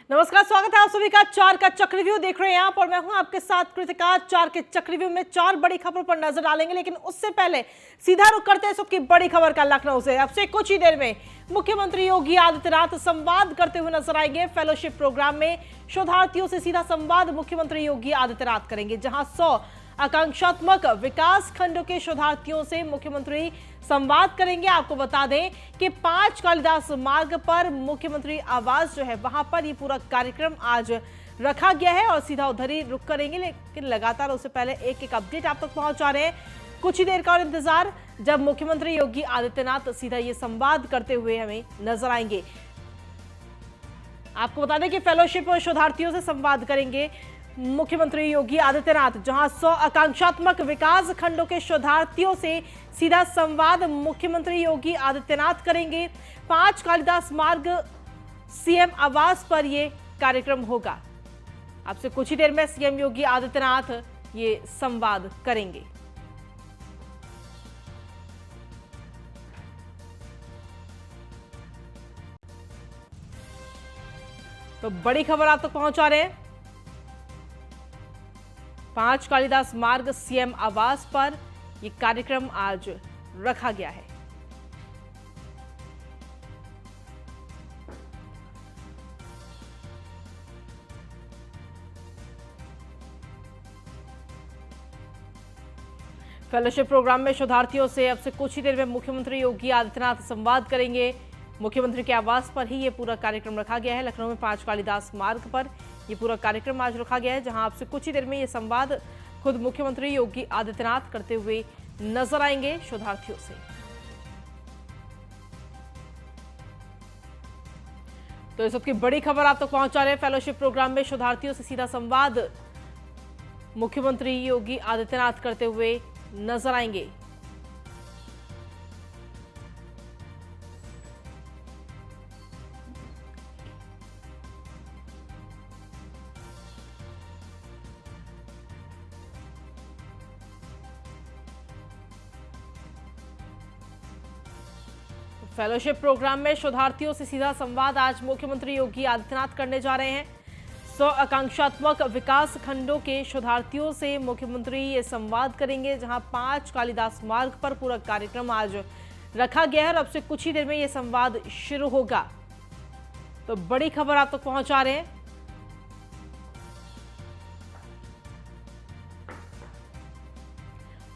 नमस्कार, स्वागत है आप सभी का चार का चक्रव्यूह देख रहे हैं आप और मैं हूं आपके साथ कृतिका। चार के चक्रव्यूह में चार बड़ी खबरों पर नजर डालेंगे, लेकिन उससे पहले सीधा रुख करते हैं सबकी बड़ी खबर का। लखनऊ से अब से कुछ ही देर में मुख्यमंत्री योगी आदित्यनाथ संवाद करते हुए नजर आएंगे। फेलोशिप प्रोग्राम में शोधार्थियों से सीधा संवाद मुख्यमंत्री योगी आदित्यनाथ करेंगे, जहां 100 आकांक्षात्मक विकास खंडों के शोधार्थियों से मुख्यमंत्री संवाद करेंगे। आपको बता दें कि 5 कालिदास मार्ग पर मुख्यमंत्री आवास जो है वहां पर ये पूरा कार्यक्रम आज रखा गया है और सीधा उधर ही रुक करेंगे, लेकिन लगातार उससे पहले एक एक अपडेट आप तक पहुंचा रहे हैं। कुछ ही देर का और इंतजार, जब मुख्यमंत्री योगी आदित्यनाथ सीधा ये संवाद करते हुए हमें नजर आएंगे। आपको बता दें कि फेलोशिप शोधार्थियों से संवाद करेंगे मुख्यमंत्री योगी आदित्यनाथ, जहां 100 आकांक्षात्मक विकास खंडों के शोधार्थियों से सीधा संवाद मुख्यमंत्री योगी आदित्यनाथ करेंगे। 5 कालिदास मार्ग सीएम आवास पर यह कार्यक्रम होगा। आपसे कुछ ही देर में सीएम योगी आदित्यनाथ ये संवाद करेंगे। तो बड़ी खबर आप तक पहुंचा रहे हैं। 5 कालिदास मार्ग सीएम आवास पर यह कार्यक्रम आज रखा गया है। फेलोशिप प्रोग्राम में शोधार्थियों से अब से कुछ ही देर में मुख्यमंत्री योगी आदित्यनाथ संवाद करेंगे। मुख्यमंत्री के आवास पर ही ये पूरा कार्यक्रम रखा गया है। लखनऊ में 5 कालिदास मार्ग पर ये पूरा कार्यक्रम आज रखा गया है, जहां आपसे कुछ ही देर में ये संवाद खुद मुख्यमंत्री योगी आदित्यनाथ करते हुए नजर आएंगे शोधार्थियों से। तो इस सबकी बड़ी खबर आप तक पहुंचा रहे हैं। फेलोशिप प्रोग्राम में शोधार्थियों से सीधा संवाद मुख्यमंत्री योगी आदित्यनाथ करते हुए नजर आएंगे। फेलोशिप प्रोग्राम में शोधार्थियों से सीधा संवाद आज मुख्यमंत्री योगी आदित्यनाथ करने जा रहे हैं। 100 आकांक्षात्मक विकास खंडों के शोधार्थियों से मुख्यमंत्री ये संवाद करेंगे, जहां 5 कालिदास मार्ग पर पूरा कार्यक्रम आज रखा गया है और अब से कुछ ही देर में ये संवाद शुरू होगा। तो बड़ी खबर आप तक पहुंचा रहे हैं।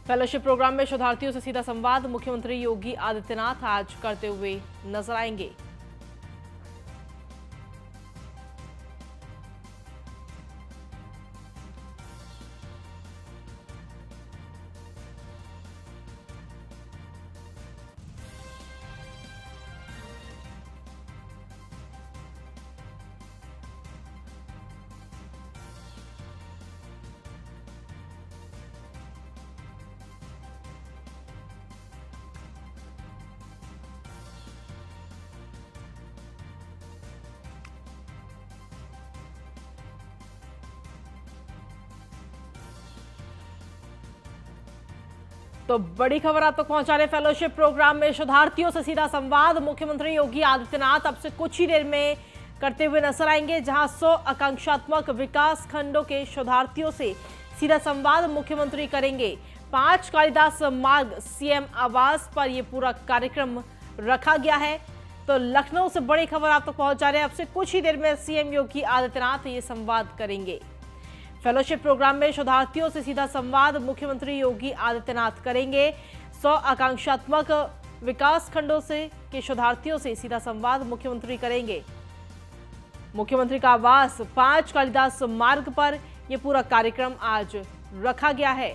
फेलोशिप प्रोग्राम में शोधार्थियों से सीधा संवाद मुख्यमंत्री योगी आदित्यनाथ आज करते हुए नजर आएंगे। तो बड़ी खबर आप तक पहुंचा रहे। फेलोशिप प्रोग्राम में शोधार्थियों से सीधा संवाद मुख्यमंत्री योगी आदित्यनाथ अब से कुछ ही देर में करते हुए नजर आएंगे, जहां 100 आकांक्षात्मक विकास खंडों के शोधार्थियों से सीधा संवाद मुख्यमंत्री करेंगे। 5 कालिदास मार्ग सीएम आवास पर यह पूरा कार्यक्रम रखा गया है। तो लखनऊ से बड़ी खबर आप तक पहुंचा रहे हैं। अब से कुछ ही देर में सीएम योगी आदित्यनाथ ये संवाद करेंगे। फेलोशिप प्रोग्राम में शोधार्थियों से सीधा संवाद मुख्यमंत्री योगी आदित्यनाथ करेंगे। 100 आकांक्षात्मक विकास खंडों से के शोधार्थियों से सीधा संवाद मुख्यमंत्री करेंगे। मुख्यमंत्री का आवास 5 कालिदास मार्ग पर यह पूरा कार्यक्रम आज रखा गया है।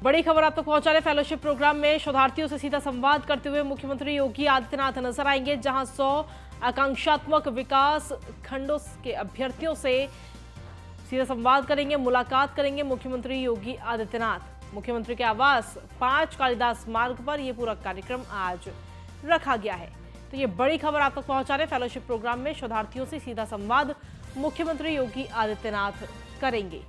बड़ी खबर आप तक पहुंचा रहे फेलोशिप प्रोग्राम में शोधार्थियों से सीधा संवाद करते हुए मुख्यमंत्री योगी आदित्यनाथ नजर आएंगे, जहां 100 आकांक्षात्मक विकास खंडों के अभ्यर्थियों से सीधा संवाद करेंगे, मुलाकात करेंगे मुख्यमंत्री योगी आदित्यनाथ। मुख्यमंत्री के आवास 5 कालिदास मार्ग पर यह पूरा कार्यक्रम आज रखा गया है। तो ये बड़ी खबर आप तक पहुंचा रहे फेलोशिप प्रोग्राम में शोधार्थियों से सीधा संवाद मुख्यमंत्री योगी आदित्यनाथ करेंगे।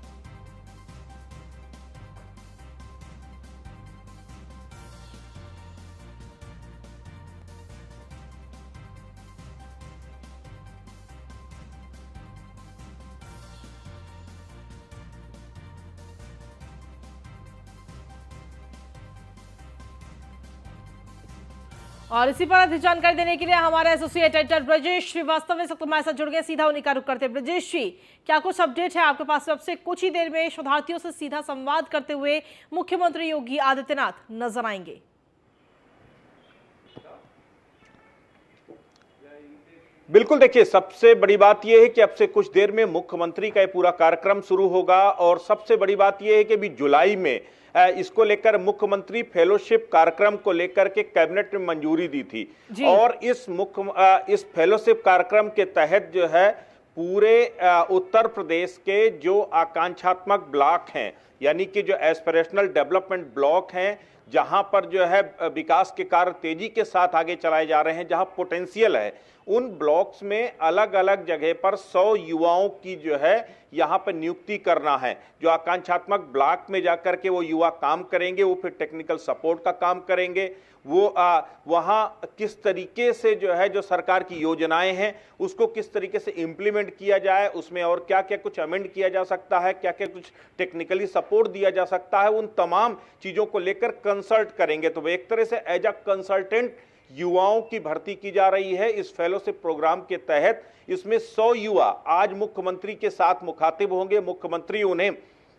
और इसी पर अधिक जानकारी देने के लिए हमारे एसोसिएट एडिटर ब्रजेश श्रीवास्तव इस वक्त हमारे साथ जुड़ गए। सीधा उन्हीं का रुख करते हैं। ब्रजेश जी, क्या कुछ अपडेट है आपके पास? अब से कुछ ही देर में शोधार्थियों से सीधा संवाद करते हुए मुख्यमंत्री योगी आदित्यनाथ नजर आएंगे। बिल्कुल, देखिए, सबसे बड़ी बात यह है कि अब से कुछ देर में मुख्यमंत्री का ये पूरा कार्यक्रम शुरू होगा और सबसे बड़ी बात यह है कि अभी जुलाई में इसको लेकर मुख्यमंत्री फेलोशिप कार्यक्रम को लेकर के कैबिनेट में मंजूरी दी थी और इस फेलोशिप कार्यक्रम के तहत जो है पूरे उत्तर प्रदेश के जो आकांक्षात्मक ब्लॉक हैं, यानी कि जो एस्पिरेशनल डेवलपमेंट ब्लॉक हैं, जहां पर जो है विकास के कार्य तेजी के साथ आगे चलाए जा रहे हैं, जहां पोटेंशियल है, उन ब्लॉक्स में अलग अलग जगह पर 100 युवाओं की जो है यहाँ पर नियुक्ति करना है। जो आकांक्षात्मक ब्लॉक में जाकर के वो युवा काम करेंगे, वो फिर टेक्निकल सपोर्ट का काम करेंगे, वो वहाँ किस तरीके से जो है जो सरकार की योजनाएं हैं उसको किस तरीके से इम्प्लीमेंट किया जाए, उसमें और क्या क्या कुछ अमेंड किया जा सकता है, क्या क्या कुछ टेक्निकली सपोर्ट दिया जा सकता है, उन तमाम चीज़ों को लेकर कंसल्ट करेंगे। तो एक तरह से एज अ कंसल्टेंट युवाओं की भर्ती की जा रही है इस फेलोशिप प्रोग्राम के तहत। इसमें 100 युवा आज मुख्यमंत्री के साथ मुखातिब होंगे। मुख्यमंत्री उन्हें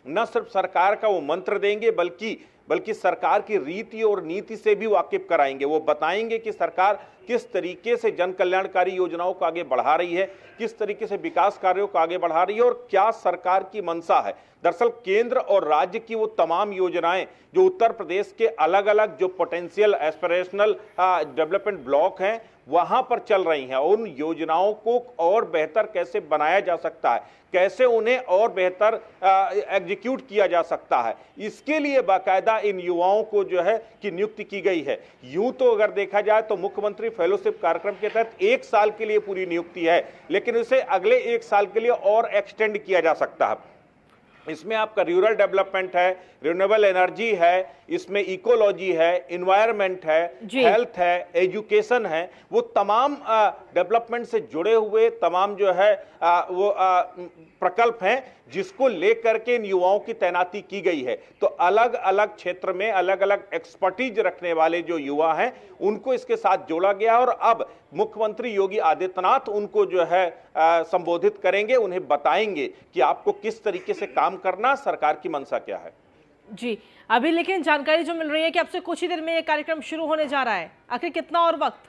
न सिर्फ सरकार का वो मंत्र देंगे बल्कि सरकार की रीति और नीति से भी वाकिफ कराएंगे। वो बताएंगे कि सरकार किस तरीके से जन कल्याणकारी योजनाओं को आगे बढ़ा रही है, किस तरीके से विकास कार्यों को आगे बढ़ा रही है और क्या सरकार की मंशा है। दरअसल केंद्र और राज्य की वो तमाम योजनाएं जो उत्तर प्रदेश के अलग अलग जो पोटेंशियल एस्पिरेशनल डेवलपमेंट ब्लॉक हैं वहां पर चल रही हैं। उन योजनाओं को और बेहतर कैसे बनाया जा सकता है, कैसे उन्हें और बेहतर एग्जीक्यूट किया जा सकता है, इसके लिए बाकायदा इन युवाओं को जो है कि नियुक्ति की गई है। यूं तो अगर देखा जाए तो मुख्यमंत्री फेलोशिप कार्यक्रम के तहत 1 साल के लिए पूरी नियुक्ति है, लेकिन इसे अगले 1 साल के लिए और एक्सटेंड किया जा सकता है। इसमें आपका रूरल डेवलपमेंट है, रिन्यूएबल एनर्जी है, इसमें इकोलॉजी है, इन्वायरमेंट है, हेल्थ है, एजुकेशन है, वो तमाम डेवलपमेंट से जुड़े हुए तमाम जो है वो प्रकल्प हैं जिसको लेकर के इन युवाओं की तैनाती की गई है। तो अलग अलग क्षेत्र में अलग अलग एक्सपर्टीज रखने वाले जो युवा हैं उनको इसके साथ जोड़ा गया और अब मुख्यमंत्री योगी आदित्यनाथ उनको जो है संबोधित करेंगे, उन्हें बताएंगे कि आपको किस तरीके से काम करना, सरकार की मंशा क्या है। जी, अभी लेकिन जानकारी जो मिल रही है कि अब से कुछ ही देर में ये कार्यक्रम शुरू होने जा रहा है, आखिर कितना और वक्त?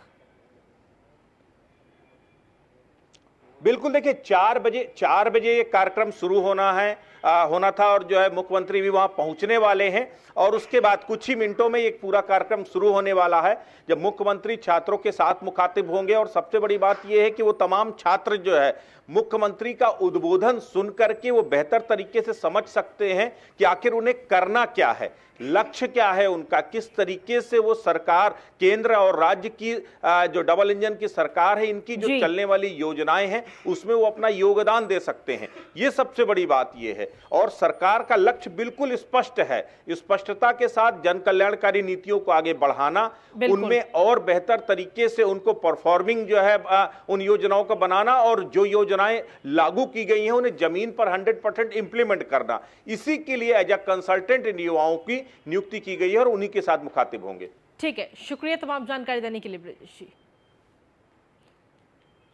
बिल्कुल, देखिए 4 बजे ये कार्यक्रम शुरू होना था और जो है मुख्यमंत्री भी वहां पहुंचने वाले हैं और उसके बाद कुछ ही मिनटों में एक पूरा कार्यक्रम शुरू होने वाला है जब मुख्यमंत्री छात्रों के साथ मुखातिब होंगे। और सबसे बड़ी बात यह है कि वो तमाम छात्र जो है मुख्यमंत्री का उद्बोधन सुन करके वो बेहतर तरीके से समझ सकते हैं कि आखिर उन्हें करना क्या है, लक्ष्य क्या है उनका, किस तरीके से वो सरकार, केंद्र और राज्य की जो डबल इंजन की सरकार है, इनकी जो चलने वाली योजनाएं हैं उसमें वो अपना योगदान दे सकते हैं। ये सबसे बड़ी बात ये है और सरकार का लक्ष्य बिल्कुल स्पष्ट है। स्पष्टता के साथ जन कल्याणकारी नीतियों को आगे बढ़ाना, उनमें और बेहतर तरीके से उनको परफॉर्मिंग जो है उन योजनाओं को बनाना और जो योजनाएं लागू की गई हैं उन्हें जमीन पर 100% इंप्लीमेंट करना। इसी के लिए एज अ कंसल्टेंट इन युवाओं की नियुक्ति की गई है और उन्हीं के साथ मुखातिब होंगे। ठीक है, शुक्रिया तमाम जानकारी देने के लिए ब्रजेश जी।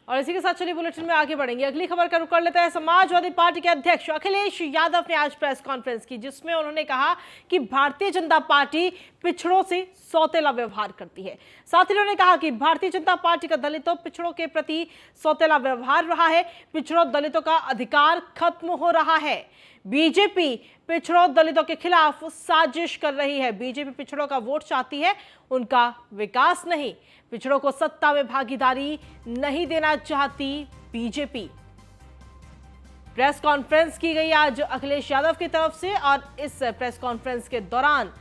और इसी के साथ चलिए बुलेटिन में आगे बढ़ेंगे। अगली खबर का रुख कर लेते हैं। समाजवादी पार्टी के अध्यक्ष अखिलेश यादव ने आज प्रेस कॉन्फ्रेंस की, जिसमें उन्होंने कहा कि भारतीय जनता पार्टी पिछड़ों से सौतेला व्यवहार करती है। साथ ही उन्होंने कहा कि भारतीय जनता पार्टी का दलितों पिछड़ों के प्रति सौतेला व्यवहार रहा है, पिछड़ों दलितों का अधिकार खत्म हो रहा है। बीजेपी पिछड़ों दलितों के खिलाफ साजिश कर रही है। बीजेपी पिछड़ों का वोट चाहती है, उनका विकास नहीं। पिछड़ों को सत्ता में भागीदारी नहीं देना चाहती बीजेपी। प्रेस कॉन्फ्रेंस की गई आज अखिलेश यादव की तरफ से और इस प्रेस कॉन्फ्रेंस के दौरान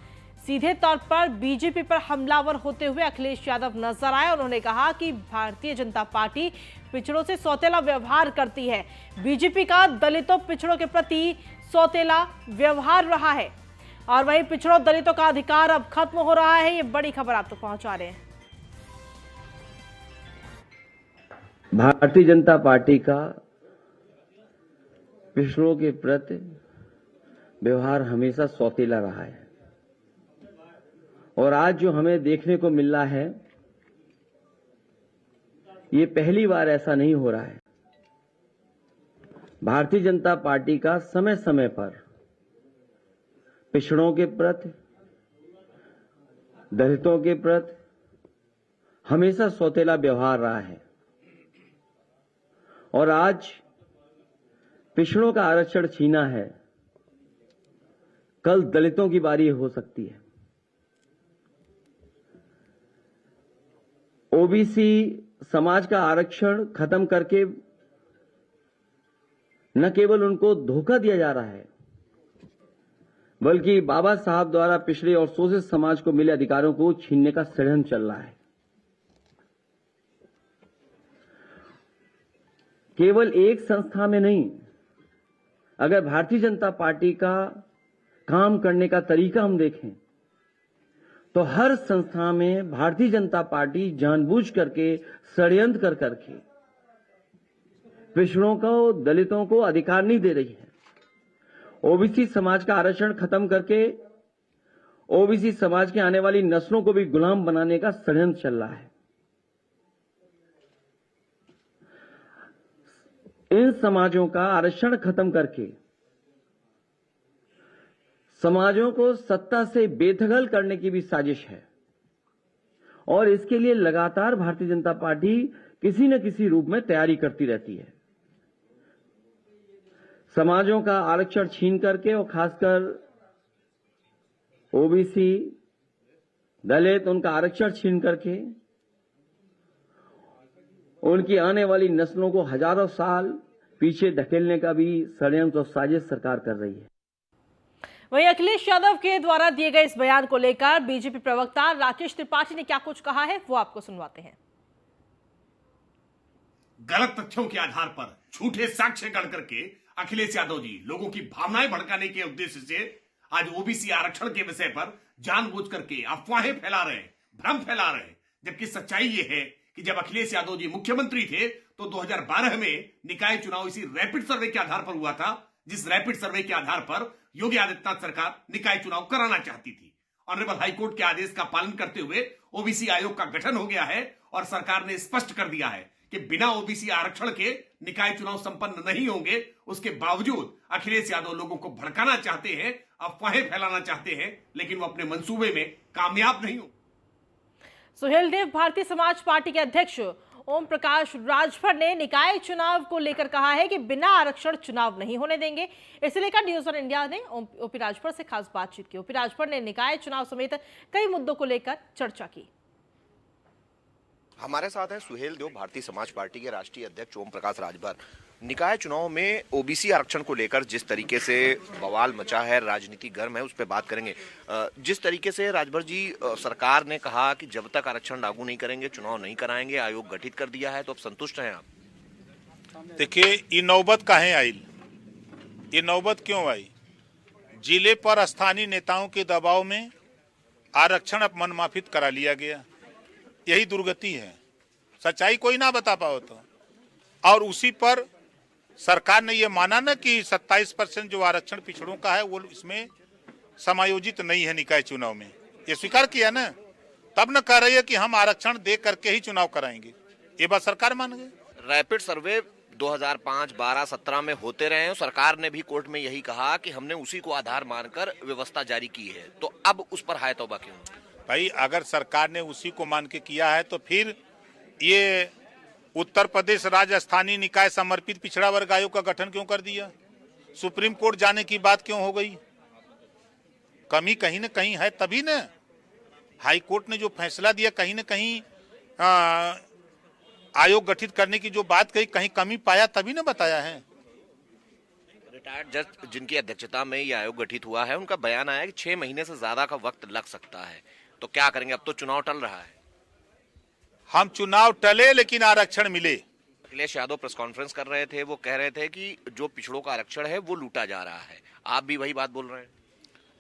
सीधे तौर पर बीजेपी पर हमलावर होते हुए अखिलेश यादव नजर आए। उन्होंने कहा कि भारतीय जनता पार्टी पिछड़ों से सौतेला व्यवहार करती है। बीजेपी का दलितों पिछड़ों के प्रति सौतेला व्यवहार रहा है और वहीं पिछड़ों दलितों का अधिकार अब खत्म हो रहा है। ये बड़ी खबर आप तक पहुंचा रहे हैं। भारतीय जनता पार्टी का पिछड़ों के प्रति व्यवहार हमेशा सौतेला रहा है और आज जो हमें देखने को मिल रहा है, ये पहली बार ऐसा नहीं हो रहा है। भारतीय जनता पार्टी का समय समय पर पिछड़ों के प्रति, दलितों के प्रति हमेशा सौतेला व्यवहार रहा है और आज पिछड़ों का आरक्षण छीना है, कल दलितों की बारी हो सकती है। ओबीसी समाज का आरक्षण खत्म करके न केवल उनको धोखा दिया जा रहा है, बल्कि बाबा साहब द्वारा पिछड़े और शोषित समाज को मिले अधिकारों को छीनने का षड्यंत्र चल रहा है। केवल एक संस्था में नहीं, अगर भारतीय जनता पार्टी का काम करने का तरीका हम देखें तो हर संस्था में भारतीय जनता पार्टी जानबूझ करके षड्यंत्र कर करके पिछड़ों को, दलितों को अधिकार नहीं दे रही है। ओबीसी समाज का आरक्षण खत्म करके ओबीसी समाज के आने वाली नस्लों को भी गुलाम बनाने का षड्यंत्र चल रहा है। इन समाजों का आरक्षण खत्म करके समाजों को सत्ता से बेदखल करने की भी साजिश है और इसके लिए लगातार भारतीय जनता पार्टी किसी न किसी रूप में तैयारी करती रहती है। समाजों का आरक्षण छीन करके और खासकर ओबीसी, दलित, उनका आरक्षण छीन करके उनकी आने वाली नस्लों को हजारों साल पीछे धकेलने का भी षड्यंत्र और साजिश सरकार कर रही है। वहीं अखिलेश यादव के द्वारा दिए गए इस बयान को लेकर बीजेपी प्रवक्ता राकेश त्रिपाठी ने क्या कुछ कहा है, वो आपको सुनवाते हैं। गलत तथ्यों के आधार पर झूठे साक्ष्य गढ़ करके अखिलेश यादव जी लोगों की भावनाएं भड़काने के उद्देश्य से आज ओबीसी आरक्षण के विषय पर जानबूझ करके अफवाहें फैला रहे हैं, भ्रम फैला रहे हैं। जबकि सच्चाई ये है कि जब अखिलेश यादव जी मुख्यमंत्री थे तो 2012 में निकाय चुनाव इसी रैपिड सर्वे के आधार पर हुआ था, जिस रैपिड सर्वे के आधार पर योगी आदित्यनाथ सरकार निकाय चुनाव कराना चाहती थी। ऑनरेबल हाईकोर्ट के आदेश का पालन करते हुए ओबीसी आयोग का गठन हो गया है और सरकार ने स्पष्ट कर दिया है कि बिना ओबीसी आरक्षण के निकाय चुनाव संपन्न नहीं होंगे। उसके बावजूद अखिलेश यादव लोगों को भड़काना चाहते हैं, अफवाहें फैलाना चाहते हैं, लेकिन वो अपने मंसूबे में कामयाब नहीं हो। सुहेल देव भारतीय समाज पार्टी के अध्यक्ष ओम प्रकाश राजभर ने निकाय चुनाव को लेकर कहा है कि बिना आरक्षण चुनाव नहीं होने देंगे। इसे लेकर न्यूज ऑन इंडिया ने ओपी राजभर से खास बातचीत की। ओपी राजभर ने निकाय चुनाव समेत कई मुद्दों को लेकर चर्चा की। हमारे साथ हैं सुहेल देव, भारतीय समाज पार्टी के राष्ट्रीय अध्यक्ष ओम प्रकाश राजभर। निकाय चुनाव में ओबीसी आरक्षण को लेकर जिस तरीके से बवाल मचा है, राजनीति गर्म है, उस पर बात करेंगे। जिस तरीके से राजभर जी सरकार ने कहा कि जब तक आरक्षण लागू नहीं करेंगे चुनाव नहीं कराएंगे, आयोग गठित कर दिया है, तो अब संतुष्ट हैं आप? देखिए, ये नौबत काहे आई, ये नौबत क्यों आई? जिले पर स्थानीय नेताओं के दबाव में आरक्षण अब मनमाफिक करा लिया गया। यही दुर्गति है, सच्चाई कोई ना बता पाओ तो। और उसी पर सरकार ने ये माना ना कि 27% जो आरक्षण पिछड़ों का है वो इसमें समायोजित नहीं है निकाय चुनाव में, ये स्वीकार किया ना, तब न कह रही है कि हम आरक्षण दे करके ही चुनाव कराएंगे। ये बात सरकार मान गई। रैपिड सर्वे 2005, 12, 17 में होते रहे हैं। सरकार ने भी कोर्ट में यही कहा कि हमने उसी को आधार मानकर व्यवस्था जारी की है, तो अब उस पर हाय तौबा क्यों? भाई, अगर सरकार ने उसी को मान के किया है तो फिर ये उत्तर प्रदेश राज्य स्थानीय निकाय समर्पित पिछड़ा वर्ग आयोग का गठन क्यों कर दिया? सुप्रीम कोर्ट जाने की बात क्यों हो गई? कमी कहीं न कहीं है, तभी न हाई कोर्ट ने जो फैसला दिया, कहीं न कहीं आयोग गठित करने की जो बात कही, कहीं कमी पाया तभी न बताया है। रिटायर्ड जज जिनकी अध्यक्षता में यह आयोग गठित हुआ है, उनका बयान आया कि 6 महीने से ज्यादा का वक्त लग सकता है। तो क्या करेंगे? अब तो चुनाव टल रहा है। हम चुनाव टले लेकिन आरक्षण मिले। अखिलेश यादव प्रेस कॉन्फ्रेंस कर रहे थे, वो कह रहे थे कि जो पिछड़ों का आरक्षण है वो लूटा जा रहा है। आप भी वही बात बोल रहे हैं?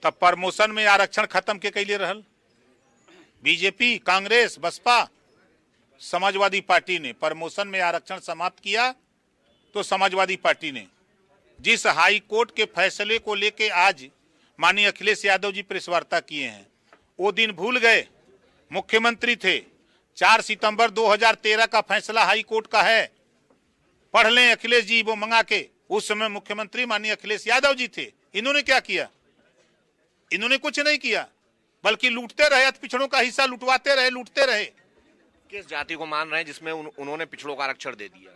तब प्रमोशन में आरक्षण खत्म के कैले रहल? बीजेपी, कांग्रेस, बसपा, समाजवादी पार्टी ने प्रमोशन में आरक्षण समाप्त किया। तो समाजवादी पार्टी ने जिस हाई कोर्ट के फैसले को लेके आज माननीय अखिलेश यादव जी प्रेस वार्ता किए हैं, वो दिन भूल गए। मुख्यमंत्री थे, 4 सितंबर 2013 का फैसला हाई कोर्ट का है, पढ़ लें अखिलेश जी वो मंगा के। उस समय मुख्यमंत्री माननीय अखिलेश यादव जी थे। इन्होंने क्या किया? इन्होंने कुछ नहीं किया, बल्कि लूटते रहे, पिछड़ों का हिस्सा लुटवाते रहे, लूटते रहे। किस जाति को मान रहे हैं जिसमें उन्होंने पिछड़ों का आरक्षण दे दिया?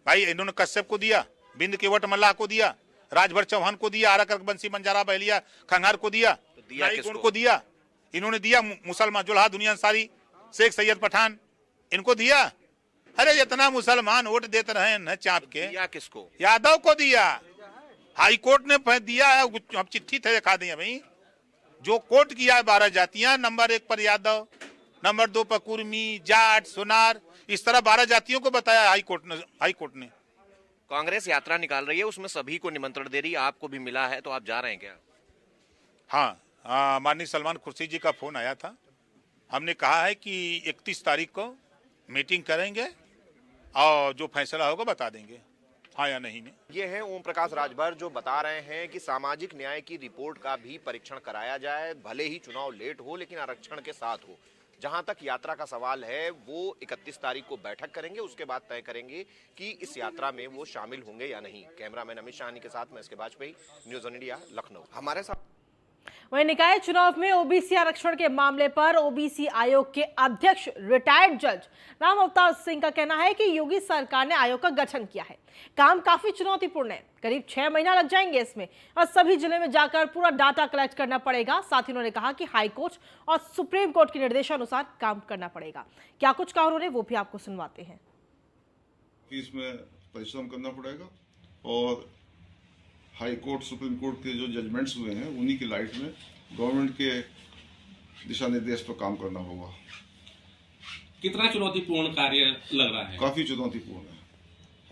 भाई इन्होंने कश्यप को दिया, बिंद केवट मल्लाह को दिया, राजभर चौहान को दिया, आराकर बंसी बंजारा बहलिया खंगार को दिया, को दिया। इन्होंने दिया मुसलमान जुल्हा दुनिया अंसारी, शेख सैयद पठान, इनको दिया। अरे इतना मुसलमान वोट देते रहे न चाप के। दिया किसको? यादव को दिया। हाई कोर्ट ने दिया है, हम चिट्ठी थे दिखा दें भाई। जो कोर्ट किया है 12 जातियां, नंबर 1 पर यादव, नंबर 2 पर कुर्मी, जाट, सोनार, इस तरह 12 जातियों को बताया हाई कोर्ट ने। कांग्रेस यात्रा निकाल रही है, उसमें सभी को निमंत्रण दे रही है, आपको भी मिला है, तो आप जा रहे हैं क्या? हाँ, माननीय सलमान खुर्शीद जी का फोन आया था। हमने कहा है कि 31 तारीख को मीटिंग करेंगे और जो फैसला होगा बता देंगे, हाँ या नहीं में। ये है ओम प्रकाश राजभर जो बता रहे हैं कि सामाजिक न्याय की रिपोर्ट का भी परीक्षण कराया जाए, भले ही चुनाव लेट हो लेकिन आरक्षण के साथ हो। जहां तक यात्रा का सवाल है, वो 31 तारीख को बैठक करेंगे, उसके बाद तय करेंगे कि इस यात्रा में वो शामिल होंगे या नहीं। कैमरामैन अमित शाहनी के साथ मैं इसके Vajpayee, news on India, Lucknow. हमारे साथ वहीं निकाय चुनाव में ओबीसी आरक्षण के मामले पर ओबीसी आयोग के अध्यक्ष रिटायर्ड जज राम अवतार सिंह का कहना है कि योगी सरकार ने आयोग का गठन किया है। काम काफी चुनौतीपूर्ण है, करीब 6 महीना लग जाएंगे इसमें और सभी जिले में जाकर पूरा डाटा कलेक्ट करना पड़ेगा। साथ ही उन्होंने कहा कि हाई कोर्ट और सुप्रीम कोर्ट के निर्देशानुसार काम करना पड़ेगा। क्या कुछ कहा उन्होंने, वो भी आपको सुनवाते हैं। इसमें परिश्रम करना पड़ेगा और हाई कोर्ट, सुप्रीम कोर्ट के जो जजमेंट्स हुए हैं उन्हीं की लाइट में गवर्नमेंट के दिशा निर्देश पर काम करना होगा। कितना चुनौतीपूर्ण कार्य लग रहा है? काफी चुनौतीपूर्ण है।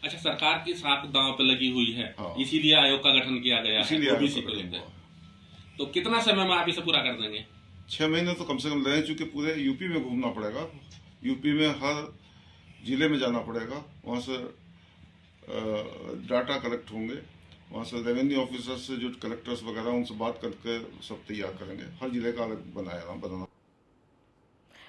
अच्छा, सरकार की साख दांव पे लगी हुई है, हाँ। इसीलिए आयोग का गठन किया गया है ओबीसी को लेकर। तो कितना समय में आप इसे पूरा कर देंगे? 6 महीने तो कम से कम लगेंगे, क्योंकि पूरे यूपी में घूमना पड़ेगा। यूपी में हर जिले में जाना पड़ेगा, वहाँ से डाटा कलेक्ट होंगे, वहाँ से रेवेन्यू ऑफिसर से जो कलेक्टर्स वगैरह उनसे बात करके सब तैयार करेंगे। हर जिले का अलग बनाना।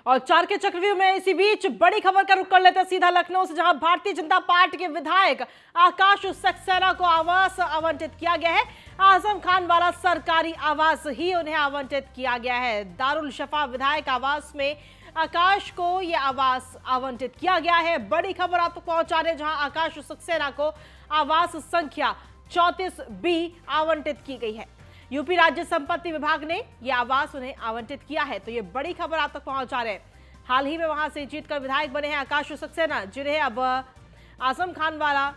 और 4 के चक्रव्यूह में इसी बीच बड़ी खबर का रुख कर लेते हैं सीधा लखनऊ से, जहां भारतीय जनता पार्टी के विधायक आकाश सक्सेना को आवास आवंटित किया गया है। आजम खान वाला सरकारी आवास ही उन्हें आवंटित किया गया है। दारुल शफा विधायक आवास में आकाश को यह आवास आवंटित किया गया है। बड़ी खबर आप तक पहुंचा रहे, जहां आकाश सक्सेना को आवास संख्या 34B आवंटित की गई है। यूपी राज्य संपत्ति विभाग ने यह आवास उन्हें आवंटित किया है। तो ये बड़ी खबर आप तक पहुंचा रहे हैं। हाल ही में वहां से जीतकर विधायक बने हैं आकाश सक्सेना, जिन्हें अब आजम खान वाला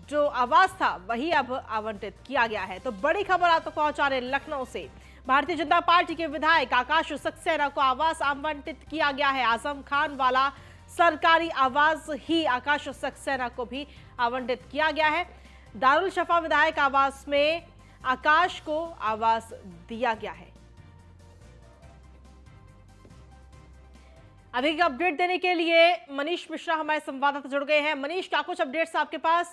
जो आवास था वही अब आवंटित किया गया है। तो बड़ी खबर आप तक पहुंचा रहे लखनऊ से, भारतीय जनता पार्टी के विधायक आकाश सक्सेना को आवास आवंटित किया गया है। आजम खान वाला सरकारी आवास ही आकाश सक्सेना को भी आवंटित किया गया है। दारुल शफा विधायक आवास में आकाश को आवास दिया गया है। अभी का अपडेट देने के लिए मनीष मिश्रा हमारे संवाददाता जुड़ गए हैं। मनीष, क्या कुछ अपडेट्स आपके पास?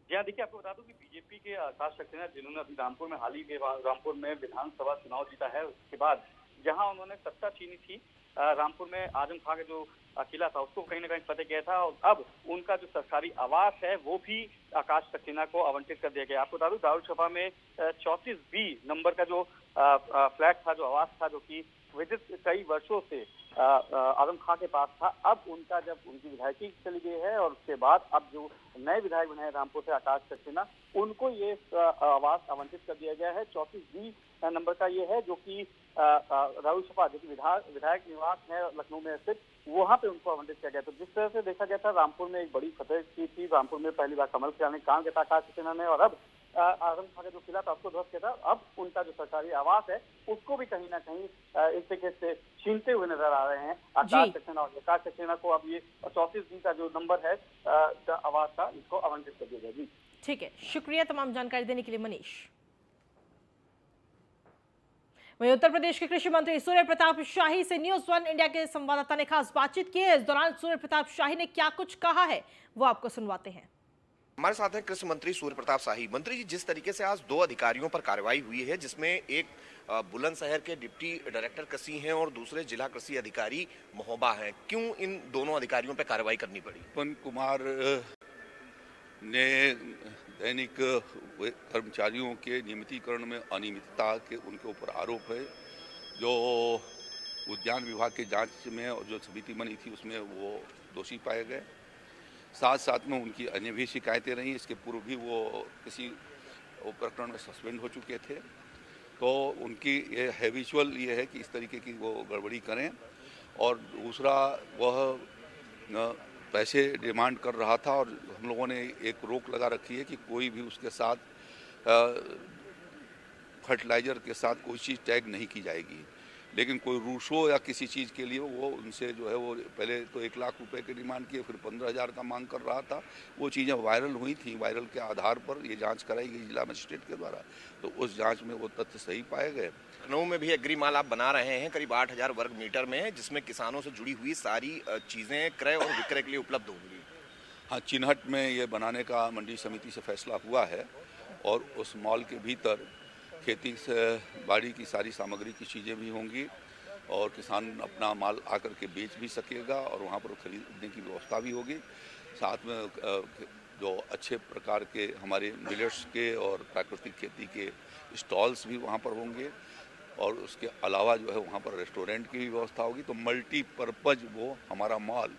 जी हाँ, देखिए आपको बता दूं कि बीजेपी के आकाश सक्सेना, जिन्होंने अभी रामपुर में हाल ही के रामपुर में विधानसभा चुनाव जीता है, उसके बाद जहां उन्होंने सत्ता छीनी थी, रामपुर में आजम खान का जो किला था उसको कहीं ना कहीं फतेह किया था, और अब उनका जो सरकारी आवास है वो भी आकाश सक्सेना को आवंटित कर दिया गया। आपको बता दूं दारुल शफा में 34B नंबर का जो फ्लैट था, जो आवास था, जो कि विदित कई वर्षों से आजम खां के पास था। अब उनका जब उनकी विधायकी चली गई है और उसके बाद अब जो नए विधायक बने हैं रामपुर से आकाश सक्सेना, उनको ये आवास आवंटित कर दिया गया है। 34B नंबर का ये है, जो कि राहुल सपा जो कि विधायक निवास है लखनऊ में स्थित, वहां पे उनको आवंटित किया गया। तो जिस तरह से देखा गया था, रामपुर में एक बड़ी फतेह की थी। रामपुर में पहली बार कमल खिलाने का काम किया था आकाश सक्सेना ने, और अब आजम खां का जो किला था उसको ध्वस्त किया था। अब उनका जो सरकारी आवास है उसको भी कहीं ना कहीं इस तरीके से छीनते हुए नजर आ रहे हैं आकाश सक्सेना। और आकाश सक्सेना को अब ये 34B का जो नंबर है आवास का, इसको आवंटित कर दिया गया। जी ठीक है, शुक्रिया तमाम जानकारी देने के लिए मनीष। वहीं उत्तर प्रदेश के कृषि मंत्री सूर्य प्रताप शाही से न्यूज़ 1 इंडिया के संवाददाता ने खास बातचीत की है। इस दौरान सूर्य प्रताप शाही ने क्या कुछ कहा है वो आपको सुनवाते हैं। हमारे साथ हैं कृषि मंत्री सूर्य प्रताप शाही। मंत्री जी, जिस तरीके से आज 2 अधिकारियों पर कार्रवाई हुई है, जिसमें एक बुलंदशहर के डिप्टी डायरेक्टर कृषि हैं और दूसरे जिला कृषि अधिकारी महोबा हैं, क्यों इन दोनों अधिकारियों पर कार्रवाई करनी पड़ी? उत्पन्न कुमार ने दैनिक कर्मचारियों के नियमितीकरण में अनियमितता के उनके ऊपर आरोप है। जो उद्यान विभाग के जांच में और जो समिति बनी थी उसमें वो दोषी पाए गए। साथ साथ में उनकी अन्य भी शिकायतें रहीं। इसके पूर्व भी वो किसी प्रकरण में सस्पेंड हो चुके थे। तो उनकी ये हैबिचुअल ये है कि इस तरीके की वो गड़बड़ी करें। और दूसरा, वह पैसे डिमांड कर रहा था और हम लोगों ने एक रोक लगा रखी है कि कोई भी उसके साथ फर्टिलाइज़र के साथ कोई चीज़ टैग नहीं की जाएगी। लेकिन कोई रूशो या किसी चीज़ के लिए वो उनसे जो है वो पहले तो 1 लाख रुपए की डिमांड किए, फिर 15,000 का मांग कर रहा था। वो चीज़ें वायरल हुई थी। वायरल के आधार पर ये जांच कराई गई जिला मजिस्ट्रेट के द्वारा। तो उस जांच में वो तथ्य सही पाए गए। लखनऊ में भी एग्री माल आप बना रहे हैं करीब 8,000 वर्ग मीटर में, जिसमें किसानों से जुड़ी हुई सारी चीज़ें क्रय और विक्रय के लिए उपलब्ध होंगी। हाँ, चिन्हट में ये बनाने का मंडी समिति से फैसला हुआ है और उस मॉल के भीतर खेती से बाड़ी की सारी सामग्री की चीज़ें भी होंगी और किसान अपना माल आकर के बेच भी सकेगा और वहाँ पर खरीदने की व्यवस्था भी होगी। साथ में जो अच्छे प्रकार के हमारे मिलेट्स के और प्राकृतिक खेती के स्टॉल्स भी वहाँ पर होंगे और उसके अलावा जो है वहाँ पर रेस्टोरेंट की भी व्यवस्था होगी। तो मल्टीपर्पज़ वो हमारा मॉल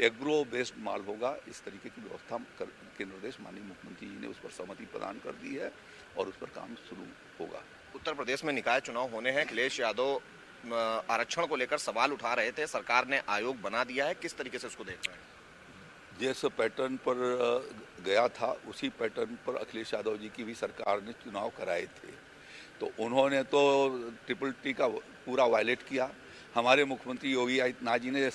एग्रो बेस्ड माल होगा। इस तरीके की व्यवस्था के निर्देश माननीय मुख्यमंत्री जी ने उस पर सहमति प्रदान कर दी है और उस पर काम शुरू होगा। उत्तर प्रदेश में निकाय चुनाव होने हैं। अखिलेश यादव आरक्षण को लेकर सवाल उठा रहे थे, सरकार ने आयोग बना दिया है, किस तरीके से उसको देख रहे हैं? जिस पैटर्न पर गया था उसी पैटर्न पर अखिलेश यादव जी की भी सरकार ने चुनाव कराए थे। तो उन्होंने तो ट्रिपल-T का पूरा वायलेट किया। हमारे मुख्यमंत्री योगी आदित्यनाथ जी ने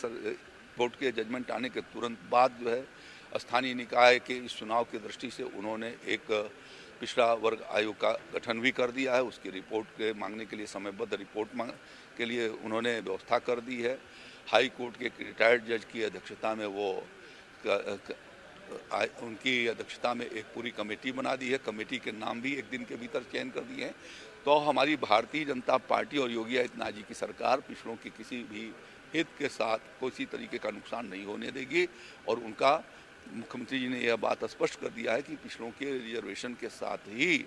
कोर्ट के जजमेंट आने के तुरंत बाद जो है स्थानीय निकाय के इस चुनाव की दृष्टि से उन्होंने एक पिछड़ा वर्ग आयोग का गठन भी कर दिया है। उसकी रिपोर्ट के मांगने के लिए समयबद्ध रिपोर्ट के लिए उन्होंने व्यवस्था कर दी है। हाई कोर्ट के एक रिटायर्ड जज की अध्यक्षता में उनकी अध्यक्षता में एक पूरी कमेटी बना दी है। कमेटी के नाम भी 1 दिन के भीतर चयन कर दिए हैं। तो हमारी भारतीय जनता पार्टी और योगी आदित्यनाथ जी की सरकार पिछड़ों के किसी भी हित के साथ किसी तरीके का नुकसान नहीं होने देगी और उनका मुख्यमंत्री जी ने यह बात स्पष्ट कर दिया है कि पिछड़ों के रिजर्वेशन के साथ ही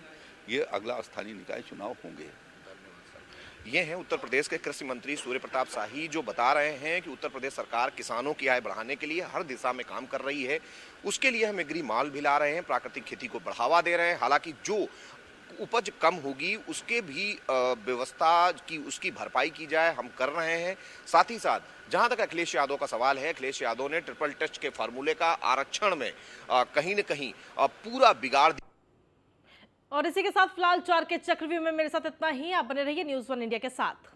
ये अगला स्थानीय निकाय चुनाव होंगे। ये हैं उत्तर प्रदेश के कृषि मंत्री सूर्य प्रताप शाही, जो बता रहे हैं कि उत्तर प्रदेश सरकार किसानों की आय बढ़ाने के लिए हर दिशा में काम कर रही है। उसके लिए हम एग्री माल भी ला रहे हैं, प्राकृतिक खेती को बढ़ावा दे रहे हैं। हालांकि जो उपज कम होगी उसके भी व्यवस्था की उसकी भरपाई की जाए, हम कर रहे हैं। साथ ही साथ जहां तक अखिलेश यादव का सवाल है, अखिलेश यादव ने ट्रिपल टेस्ट के फार्मूले का आरक्षण में कहीं न कहीं पूरा बिगाड़ दिया। और इसी के साथ फिलहाल 4 के चक्रव्यूह में मेरे साथ इतना ही। आप बने रहिए न्यूज़ 1 इंडिया के साथ।